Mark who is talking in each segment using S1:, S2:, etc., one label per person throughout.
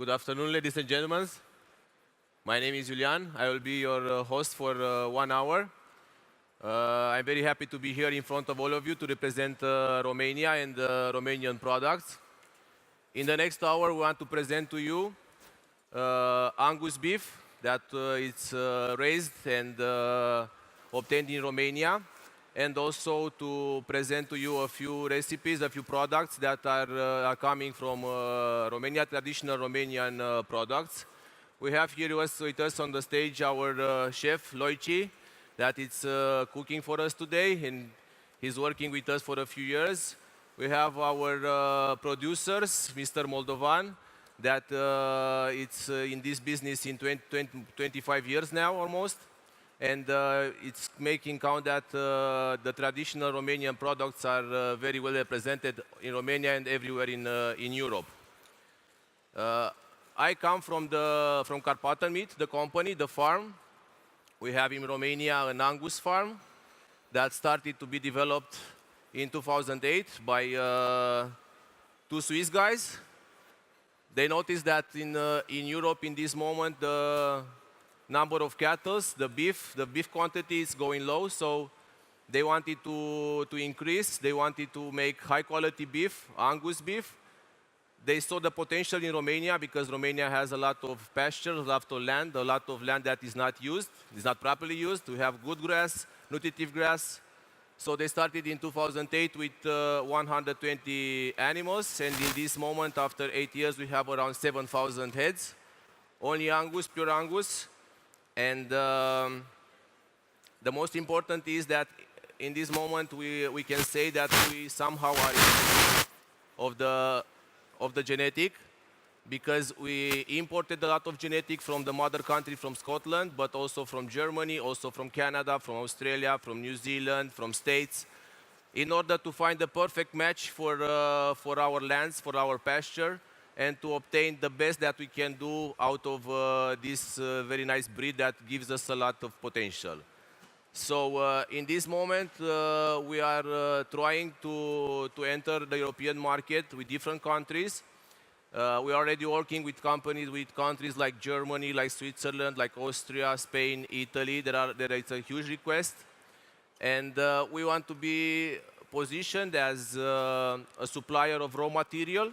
S1: Good afternoon, ladies and gentlemen. My name is Julian. I will be your host for 1 hour. I'm very happy to be here in front of all of you to represent Romania and Romanian products. In the next hour, we want to present to you Angus beef that is raised and obtained in Romania, and also to present to you a few recipes, a few products that are coming from Romania, traditional Romanian products. We have here with us on the stage our chef, Loici, that is cooking for us today, and he's working with us for a few years. We have our producers, Mr. Moldovan, that it's in this business in 25 years now almost. And it's making count that the traditional Romanian products are very well represented in Romania and everywhere in Europe. I come from Karpaten Meat, the company, the farm. We have in Romania an Angus farm that started to be developed in 2008 by two Swiss guys. They noticed that in Europe in this moment the number of cattle, the beef quantity is going low, so they wanted to increase. They wanted to make high quality beef, Angus beef. They saw the potential in Romania because Romania has a lot of pasture, a lot of land that is not used, is not properly used. We have good grass, nutritive grass. So they started in 2008 with 120 animals, and in this moment, after 8 years, we have around 7,000 heads. Only Angus, pure Angus. And the most important is that in this moment we can say that we somehow are of the genetic, because we imported a lot of genetic from the mother country, from Scotland, but also from Germany, also from Canada, from Australia, from New Zealand, from States, in order to find the perfect match for our lands, for our pasture, and to obtain the best that we can do out of this very nice breed that gives us a lot of potential. So in this moment, we are trying to enter the European market with different countries. We are already working with countries like Germany, like Switzerland, like Austria, Spain, Italy. There is a huge request. And we want to be positioned as a supplier of raw material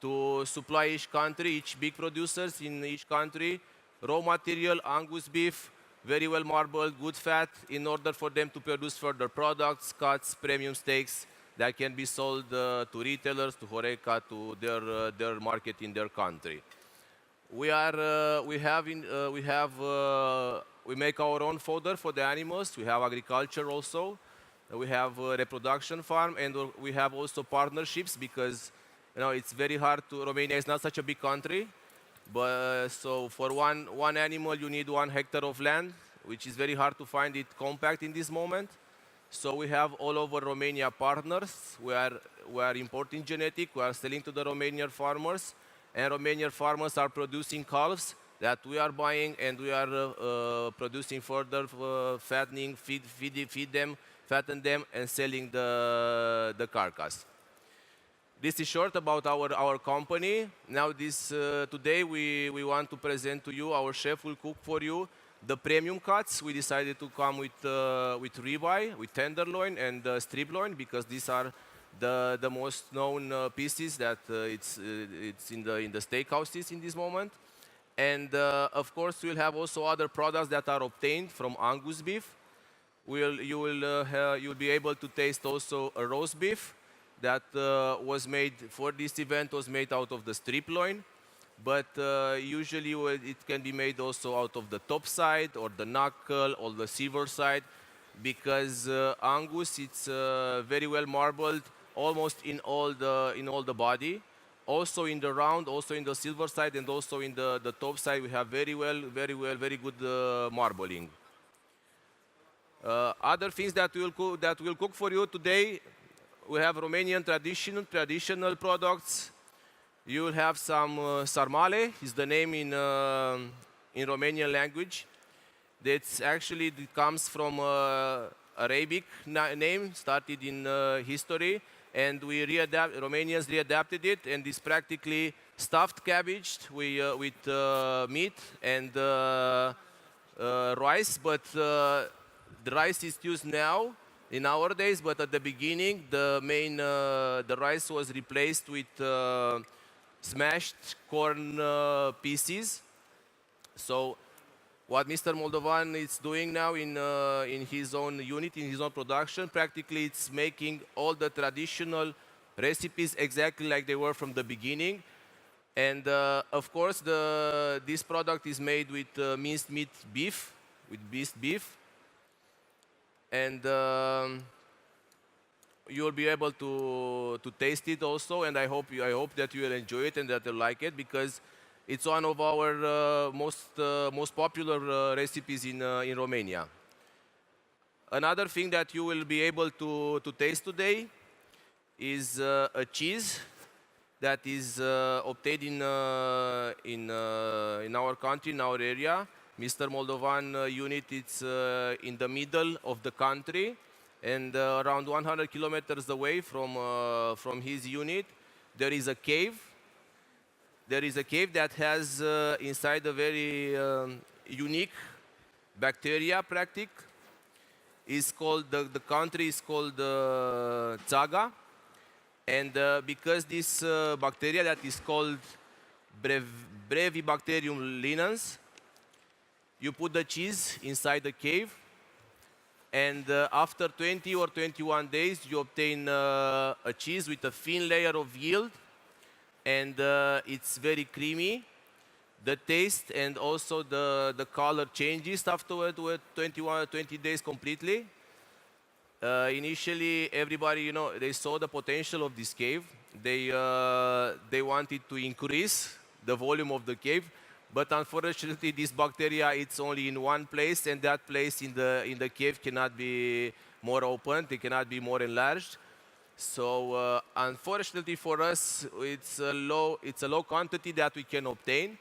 S1: to supply each country, each big producers in each country, raw material, Angus beef, very well marbled, good fat, in order for them to produce further products, cuts, premium steaks that can be sold to retailers, to Horeca, to their market in their country. We make our own fodder for the animals. We have agriculture also. We have a reproduction farm, and we have also partnerships because it's very hard to. Romania is not such a big country, but so for one animal you need 1 hectare of land, which is very hard to find it compact in this moment. So we have all over Romania partners. We are importing genetic. We are selling to the Romanian farmers, and Romanian farmers are producing calves that we are buying, and we are producing further fattening, feed them, fatten them, and selling the carcass. This is short about our company. Now today we want to present to you, our chef will cook for you the premium cuts. We decided to come with ribeye, with tenderloin and strip loin, because these are the most known pieces that it's in the steakhouses in this moment. And of course we'll have also other products that are obtained from Angus beef. You'll be able to taste also a roast beef that was made for this event, was made out of the strip loin, but usually it can be made also out of the top side or the knuckle or the silver side, because Angus, it's very well marbled almost in all the body, also in the round, also in the silver side, and also in the top side we have very good marbling. Other things that we'll cook for you today. We have Romanian traditional products. You will have some sarmale, is the name in Romanian language. It comes from Arabic name, started in history, and Romanians readapted it, and it's practically stuffed cabbage with meat and rice, but the rice is used now in nowadays, but at the beginning, the rice was replaced with smashed corn pieces. So what Mr. Moldovan is doing now in his own unit, in his own production, practically it's making all the traditional recipes exactly like they were from the beginning. And of course, this product is made with minced meat beef, with minced beef. And you'll be able to taste it also, and I hope that you will enjoy it and that you'll like it, because it's one of our most popular recipes in Romania. Another thing that you will be able to taste today is a cheese that is obtained in our country, in our area. Mr. Moldovan unit, it's in the middle of the country, and around 100 kilometers away from his unit, there is a cave. There is a cave that has inside a very unique bacteria, Is called the country is called Tsaga, and because this bacteria that is called Brevibacterium linens, you put the cheese inside the cave, and after 20 or 21 days, you obtain a cheese with a thin layer of yield, and it's very creamy. The taste and also the color changes after 20 days completely. Initially, everybody, they saw the potential of this cave. They wanted to increase the volume of the cave, but unfortunately, this bacteria, it's only in one place, and that place in the cave cannot be more opened. It cannot be more enlarged. So unfortunately for us, it's a low quantity that we can obtain,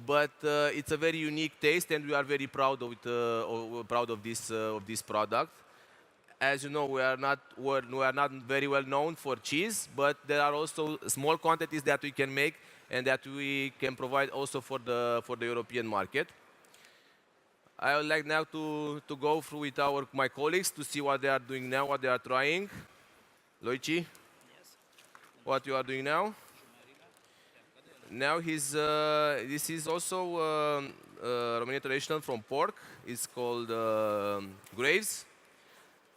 S1: but it's a very unique taste, and we are very proud of this product. As you know, we are not very well known for cheese, but there are also small quantities that we can make and that we can provide also for the European market. I would like now to go through with my colleagues to see what they are doing now, what they are trying. Loici, yes. What you are doing now? Now this is also Romanian traditional from pork. It's called graves,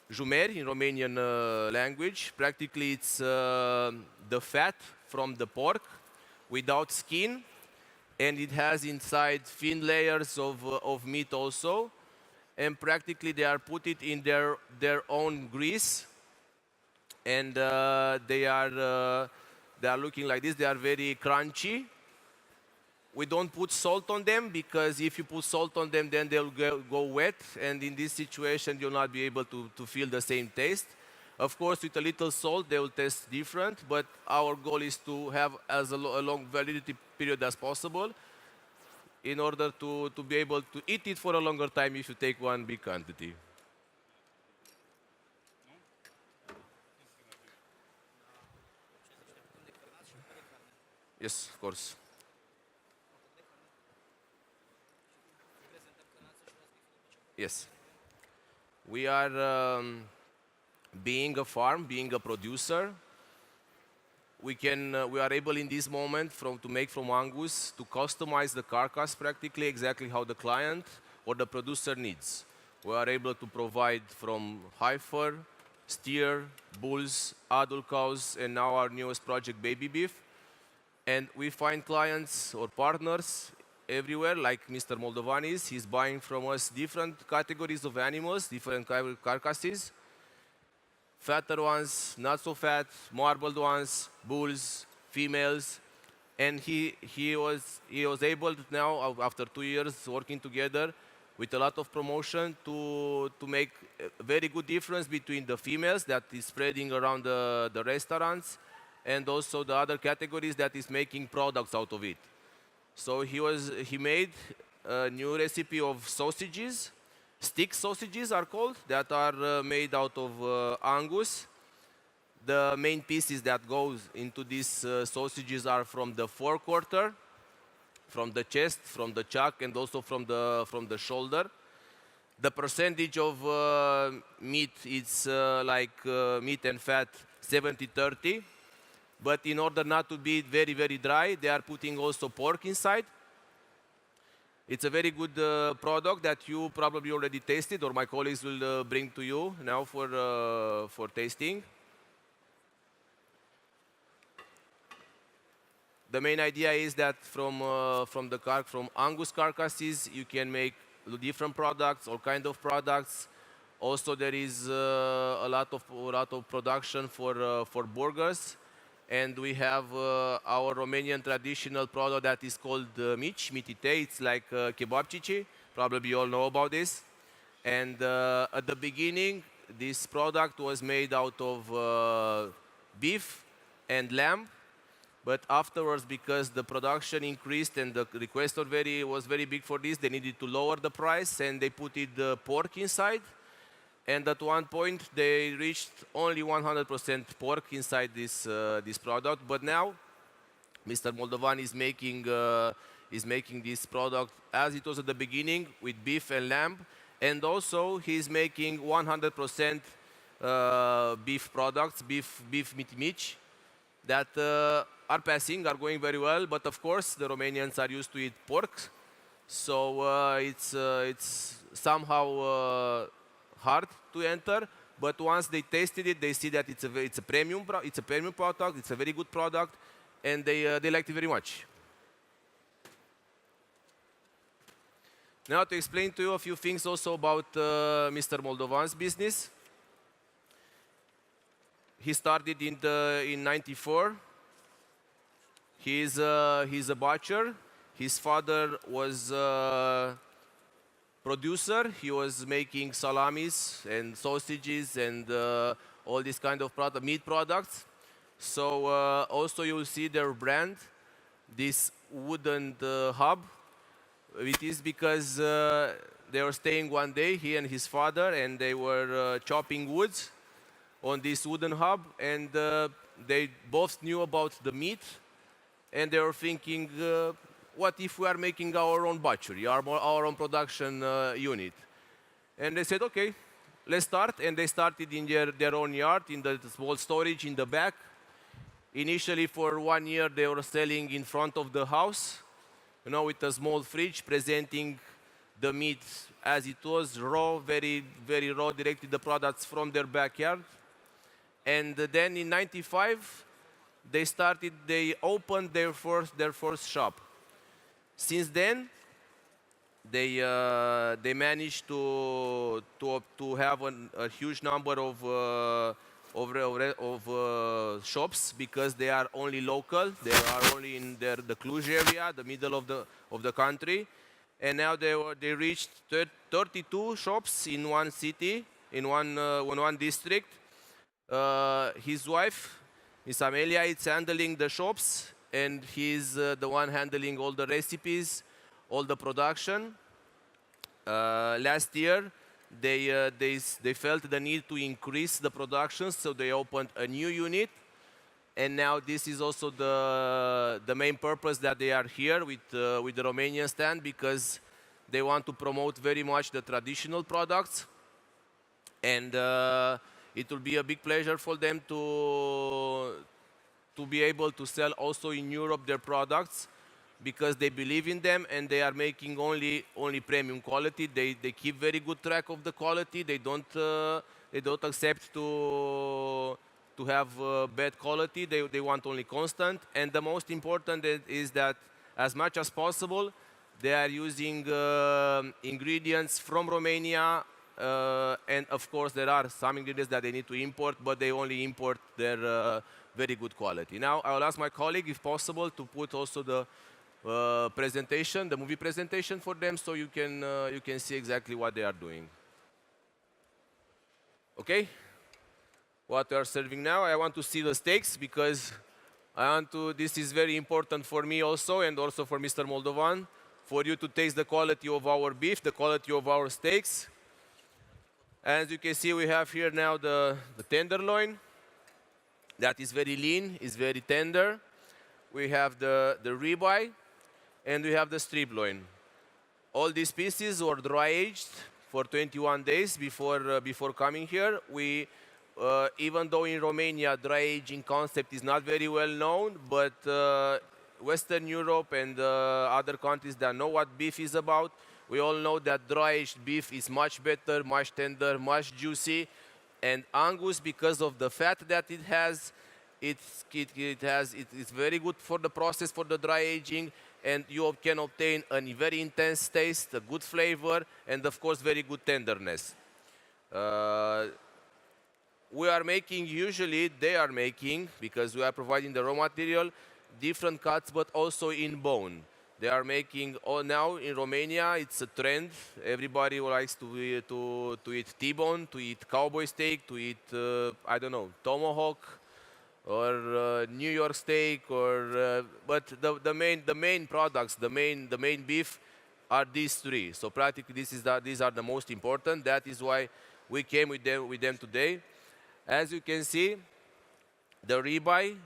S1: jumeri in Romanian language. Practically, it's the fat from the pork without skin, and it has inside thin layers of meat also. And practically, they are put it in their own grease, and they are looking like this. They are very crunchy. We don't put salt on them, because if you put salt on them, then they'll go wet, and in this situation, you'll not be able to feel the same taste. Of course, with a little salt, they will taste different, but our goal is to have as a long validity period as possible in order to be able to eat it for a longer time if you take one big quantity. Yes, of course. Yes. We are being a farm, being a producer. We are able in this moment to make from Angus to customize the carcass practically exactly how the client or the producer needs. We are able to provide from heifer, steer, bulls, adult cows, and now our newest project, baby beef. And we find clients or partners everywhere, like Mr. Moldovan is. He's buying from us different categories of animals, different carcasses. Fatter ones, not so fat, marbled ones, bulls, females. And he was able to now, after 2 years working together with a lot of promotion, to make a very good difference between the females that is spreading around the restaurants, and also the other categories that is making products out of it. So he made a new recipe of sausages. Stick sausages are called, that are made out of Angus. The main pieces that goes into these sausages are from the forequarter, from the chest, from the chuck, and also from the shoulder. The percentage of meat is meat and fat 70-30. But in order not to be very, very dry, they are putting also pork inside. It's a very good product that you probably already tasted, or my colleagues will bring to you now for tasting. The main idea is that from Angus carcasses, you can make different products, all kind of products. Also, there is a lot of production for burgers, and we have our Romanian traditional product that is called mici, mitite. It's like kebabcici. Probably you all know about this. And at the beginning, this product was made out of beef and lamb. But afterwards, because the production increased and the request was very big for this, they needed to lower the price and they put the pork inside. And at one point, they reached only 100% pork inside this product. But now, Mr. Moldovan is making this product as it was at the beginning with beef and lamb. And also, he's making 100% beef products, beef mici, that are going very well. But of course, the Romanians are used to eat pork, so it's somehow hard to enter. But once they tasted it, they see that it's a premium product. It's a very good product, and they liked it very much. Now to explain to you a few things also about Mr. Moldovan's business. He started in '94. He's a butcher. His father was a producer. He was making salamis and sausages and all these kind of meat products. So also you will see their brand, this wooden hub. It is because they were staying one day, he and his father, and they were chopping woods on this wooden hub, and they both knew about the meat, and they were thinking, what if we are making our own butchery, our own production unit? And they said, okay, let's start. And they started in their own yard, in the small storage in the back. Initially, for 1 year, they were selling in front of the house, with a small fridge, presenting the meat as it was, raw, very, very raw, directly the products from their backyard. And then in '95, they opened their first shop. Since then, they managed to have a huge number of shops, because they are only local. They are only in the Cluj area, the middle of the country. And now they reached 32 shops in one city, in one district. His wife, Miss Amelia, is handling the shops, and he's the one handling all the recipes, all the production. Last year, they felt the need to increase the production, so they opened a new unit. And now this is also the main purpose that they are here with the Romanian stand, because they want to promote very much the traditional products. And it will be a big pleasure for them to be able to sell also in Europe their products, because they believe in them and they are making only premium quality. They keep very good track of the quality. They don't accept to have bad quality. They want only constant. And the most important is that as much as possible, they are using ingredients from Romania. And of course, there are some ingredients that they need to import, but they only import their very good quality. Now, I will ask my colleague, if possible, to put also the presentation, the movie presentation for them, so you can see exactly what they are doing. Okay? What we are serving now, I want to see the steaks, because this is very important for me also, and also for Mr. Moldovan, for you to taste the quality of our beef, the quality of our steaks. As you can see, we have here now the tenderloin. that is very lean, is very tender. We have the ribeye, and we have the strip loin. All these pieces were dry aged for 21 days before coming here. Even though in Romania dry aging concept is not very well known, but Western Europe and other countries that know what beef is about, we all know that dry aged beef is much better, much tender, much juicy. And Angus, because of the fat that it has, it's very good for the process for the dry aging, and you can obtain a very intense taste, a good flavor, and of course very good tenderness. Uh, we are making, usually they are making, because we are providing the raw material, different cuts, but also in bone. They are making, now in Romania, it's a trend. Everybody likes to eat T-bone, to eat cowboy steak, to eat, I don't know, tomahawk, or New York steak, or but the main products, the main beef are these three. So practically, these are the most important. That is why we came with them today. As you can see, the ribeye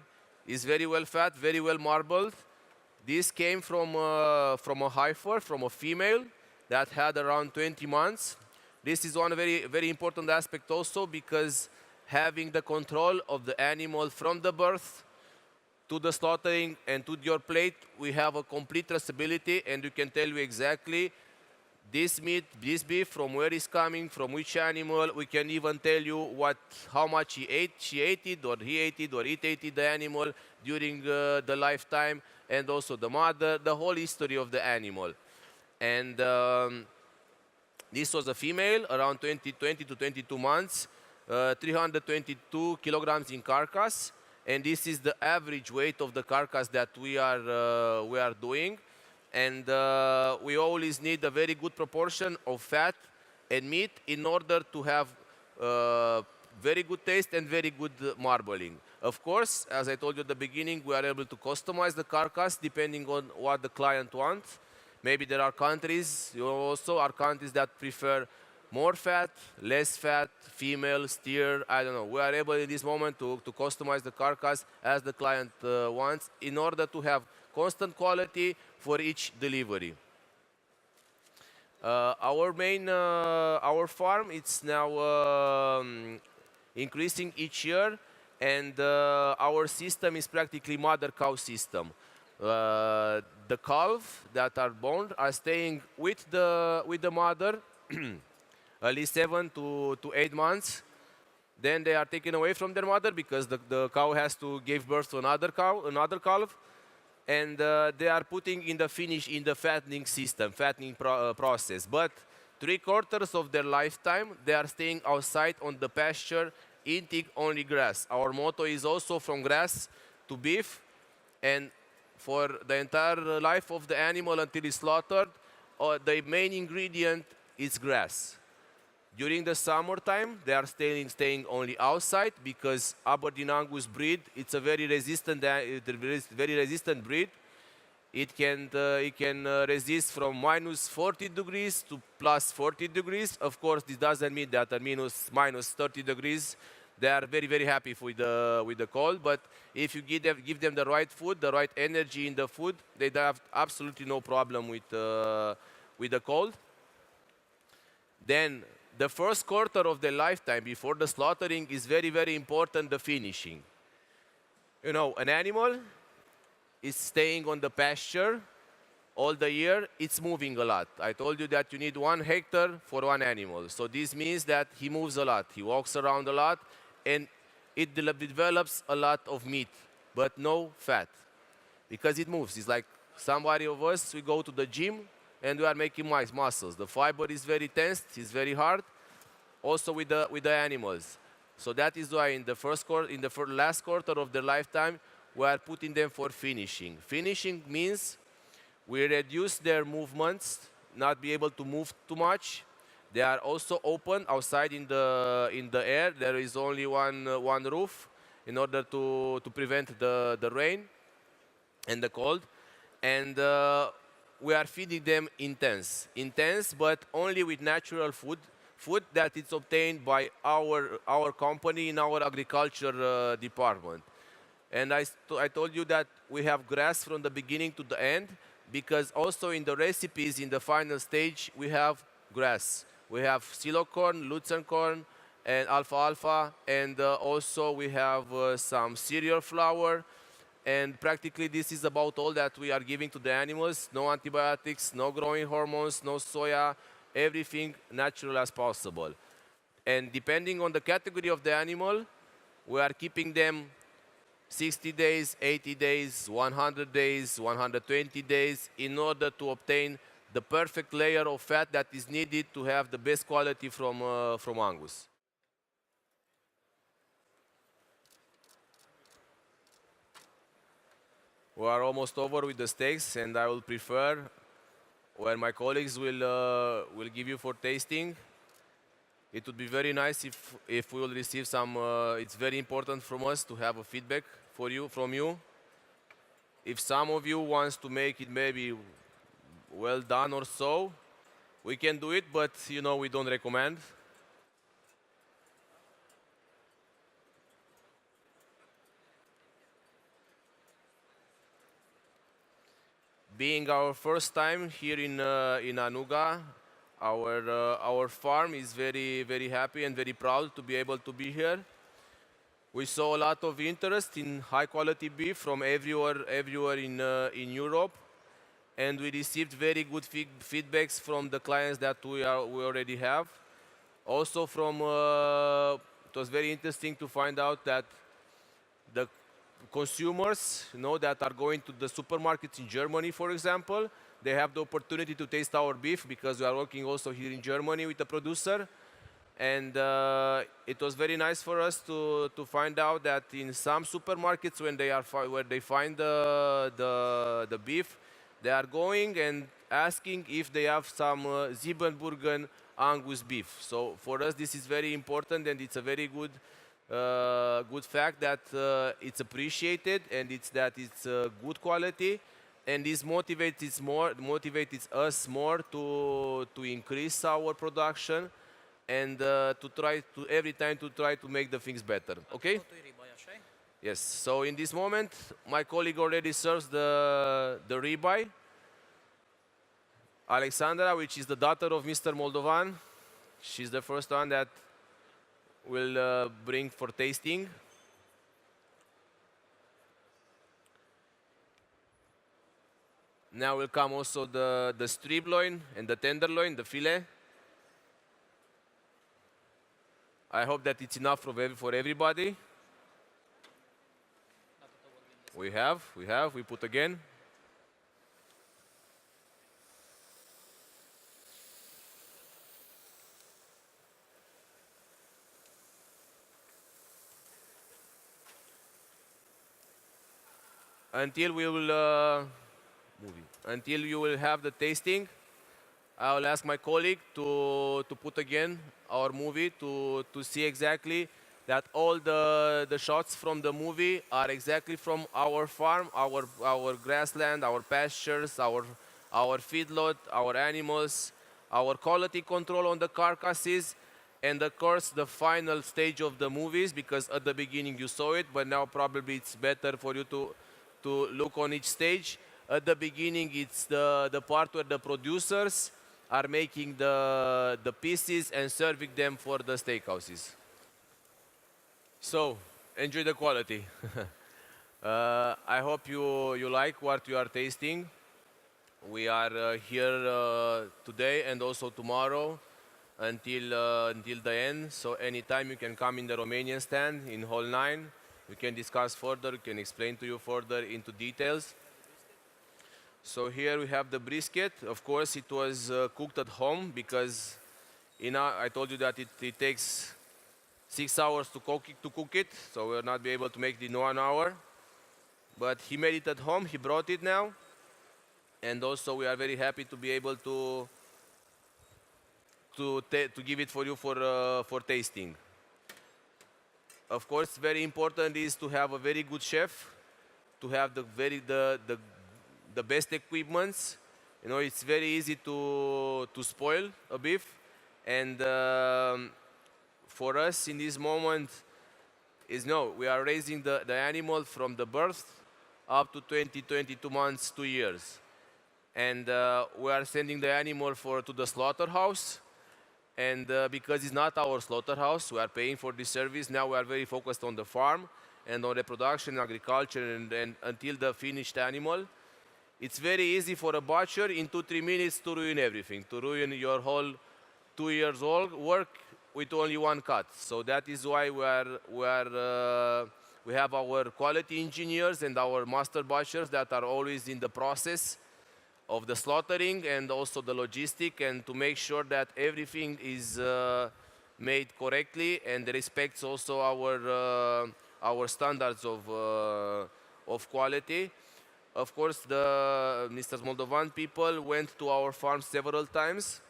S1: is very well fat, very well marbled. This came from a heifer, from a female that had around 20 months. This is one very important aspect also, because having the control of the animal from the birth to the slaughtering and to your plate, we have a complete traceability, and we can tell you exactly this meat, this beef, from where it's coming, from which animal. We can even tell you how much he ate, she ate it, or he ate it, or it ate it, the animal during the lifetime, and also the mother, the whole history of the animal. And this was a female, around 20 to 22 months, 322 kilograms in carcass, and this is the average weight of the carcass that we are doing. And we always need a very good proportion of fat and meat in order to have very good taste and very good marbling. Of course, as I told you at the beginning, we are able to customize the carcass depending on what the client wants. Maybe there are countries, also are countries that prefer more fat, less fat, female, steer, I don't know. We are able in this moment to customize the carcass as the client wants, in order to have constant quality for each delivery. Our farm, it's now increasing each year, and our system is practically mother cow system. The calves that are born are staying with the mother at least 7 to 8 months. Then they are taken away from their mother, because the cow has to give birth to another calf, and they are putting in the fattening system, fattening process. But 3/4 of their lifetime, they are staying outside on the pasture, eating only grass. Our motto is also from grass to beef, and for the entire life of the animal until it's slaughtered, the main ingredient is grass. During the summertime, they are staying only outside, because Aberdeen Angus breed, it's a very resistant breed. It can resist from minus 40 degrees to plus 40 degrees. Of course, this doesn't mean that at minus 30 degrees, they are very happy with the cold. But if you give them the right food, the right energy in the food, they have absolutely no problem with the cold. Then the first quarter of their lifetime before the slaughtering is very important, the finishing. An animal is staying on the pasture all the year, it's moving a lot. I told you that you need 1 hectare for one animal. So this means that he moves a lot, he walks around a lot, and it develops a lot of meat, but no fat, because it moves. It's like somebody of us, we go to the gym, and we are making muscles. The fiber is very tense, it's very hard, also with the animals. So that is why in the last quarter of their lifetime, we are putting them for finishing. Finishing means we reduce their movements, not be able to move too much. They are also open outside in the air. There is only one roof in order to prevent the rain and the cold. And we are feeding them intense, but only with natural food. food that is obtained by our company in our agriculture department. And I told you that we have grass from the beginning to the end because also in the recipes in the final stage we have grass. We have silo corn, Luzern corn, and alfalfa, and also we have some cereal flour. And practically this is about all that we are giving to the animals. No antibiotics, no growing hormones, no soya, everything natural as possible. And depending on the category of the animal, we are keeping them 60 days, 80 days, 100 days, 120 days in order to obtain the perfect layer of fat that is needed to have the best quality from Angus. We are almost over with the steaks, and I will prefer when my colleagues will give you for tasting. It would be very nice if we will receive some. It's very important from us to have a feedback for you from you. If some of you wants to make it maybe well done or so, we can do it, but you know we don't recommend. Being our first time here in Anuga, our farm is very happy and very proud to be able to be here. We saw a lot of interest in high quality beef from everywhere in Europe, and we received very good feedbacks from the clients that we already have. Also it was very interesting to find out that the consumers, that are going to the supermarkets in Germany, for example, they have the opportunity to taste our beef because we are working also here in Germany with the producer. And it was very nice for us to find out that in some supermarkets, where they find the beef, they are going and asking if they have some Siebenbürgen Angus beef. So for us, this is very important, and it's a very good fact that it's appreciated, and it's good quality, and this motivates us more to increase our production and to try to every time to try to make the things better. Okay? Yes. So in this moment, my colleague already serves the ribeye. Alexandra, which is the daughter of Mr. Moldovan, she's the first one that will bring for tasting. Now will come also the strip loin and the tenderloin, the fillet. I hope that it's enough for everybody. We put again. Until we will until you will have the tasting, I will ask my colleague to put again our movie to see exactly that all the shots from the movie are exactly from our farm, our grassland, our pastures, our feedlot, our animals, our quality control on the carcasses, and of course the final stage of the movies, because at the beginning you saw it, but now probably it's better for you to look on each stage. At the beginning, it's the part where the producers are making the pieces and serving them for the steakhouses. So, enjoy the quality. I hope you like what you are tasting. We are here today and also tomorrow until the end. So anytime you can come in the Romanian stand in Hall 9. We can discuss further, we can explain to you further into details. So here we have the brisket. Of course, it was cooked at home because I told you that it takes 6 hours to cook it, so we'll not be able to make it in 1 hour. But he made it at home, he brought it now. And also we are very happy to be able to give it for you for tasting. Of course, very important is to have a very good chef, to have the best equipments. It's very easy to spoil a beef, And for us in this moment is no, we are raising the animal from the birth up to 20, 22 months, 2 years. And we are sending the animal to the slaughterhouse. And because it's not our slaughterhouse, we are paying for this service. Now we are very focused on the farm and on the production, agriculture, and until the finished animal. It's very easy for a butcher in 2, 3 minutes to ruin everything, to ruin your whole 2 years old work with only one cut. So that is why we have our quality engineers and our master butchers that are always in the process of the slaughtering and also the logistic, and to make sure that everything is made correctly and respects also our standards of quality. Of course, the Mr. Moldovan people went to our farm several times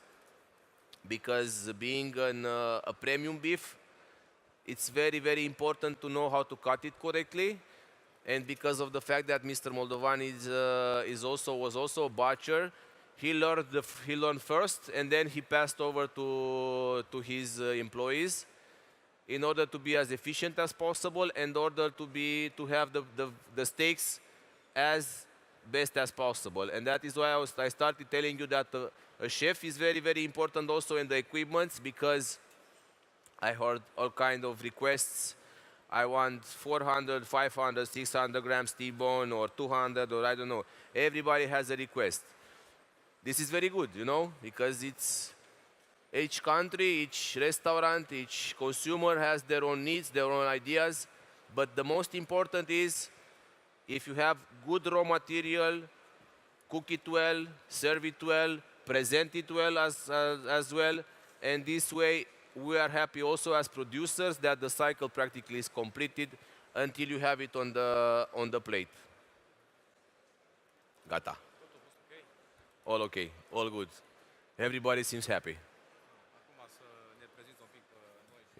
S1: because being a premium beef, it's very, very important to know how to cut it correctly. And because of the fact that Mr. Moldovan was also a butcher, he learned first, and then he passed over to his employees in order to be as efficient as possible, in order to have the steaks as best as possible. And that is why I started telling you that a chef is very, very important also in the equipment, because I heard all kind of requests. I want 400, 500, 600 grams T-bone, or 200, or I don't know. Everybody has a request. This is very good, because it's each country, each restaurant, each consumer has their own needs, their own ideas. But the most important is, if you have good raw material, cook it well, serve it well, present it well as well, and this way we are happy also as producers that the cycle practically is completed until you have it on the plate. Gata. All okay, all good. Everybody seems happy.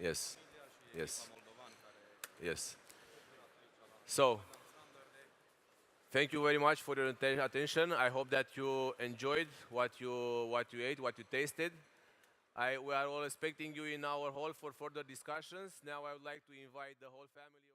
S1: Yes, yes, yes. So, thank you very much for your attention. I hope that you enjoyed what you ate, what you tasted. We are all expecting you in our hall for further discussions. Now I would like to invite the whole family.